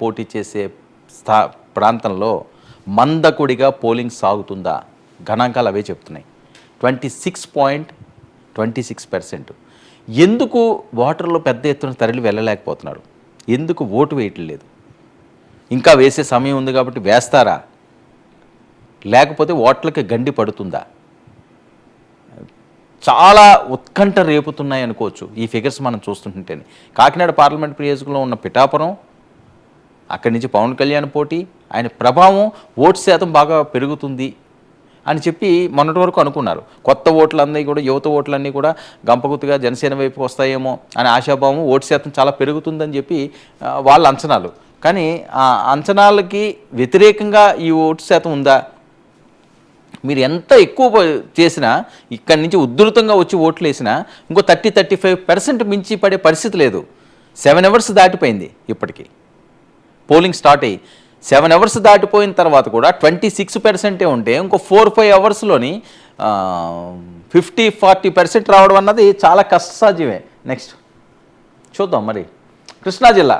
పోటీ చేసే ప్రాంతంలో మందకుడిగా పోలింగ్ సాగుతుందా? గణాంకాలు అవే చెప్తున్నాయి. 26.26%. ఎందుకు ఓటర్లు పెద్ద ఎత్తున తరలి వెళ్ళలేకపోతున్నారు? ఎందుకు ఓటు వేయటం లేదు? ఇంకా వేసే సమయం ఉంది కాబట్టి వేస్తారా, లేకపోతే ఓట్లకి గండి పడుతుందా? చాలా ఉత్కంఠ రేపుతున్నాయి అనుకోవచ్చు ఈ ఫిగర్స్ మనం చూస్తుంటేనే. కాకినాడ పార్లమెంట్ నియోజకవర్గంలో ఉన్న పిఠాపురం, అక్కడి నుంచి పవన్ కళ్యాణ్ పోటీ, ఆయన ప్రభావం ఓటు శాతం బాగా పెరుగుతుంది అని చెప్పి మొన్నటి వరకు అనుకున్నారు. కొత్త ఓట్లన్నీ కూడా, యువత ఓట్లన్నీ కూడా గంపగుత్తుగా జనసేన వైపు వస్తాయేమో అని ఆశాభావం, ఓటు శాతం చాలా పెరుగుతుందని చెప్పి వాళ్ళ అంచనాలు. కానీ ఆ అంచనాలకి వ్యతిరేకంగా ఈ ఓటు శాతం ఉందా? మీరు ఎంత ఎక్కువ చేసినా, ఇక్కడి నుంచి ఉధృతంగా వచ్చి ఓట్లు వేసినా ఇంకో 30-35% మించి పడే పరిస్థితి లేదు. 7 అవర్స్ దాటిపోయింది ఇప్పటికీ. పోలింగ్ స్టార్ట్ అయ్యి 7 అవర్స్ దాటిపోయిన తర్వాత కూడా 26% ఉంటే ఇంకో 4-5 అవర్స్లోని 50-40% రావడం అన్నది చాలా కష్టసాధ్యమే. నెక్స్ట్ చూద్దాం మరి. కృష్ణా జిల్లా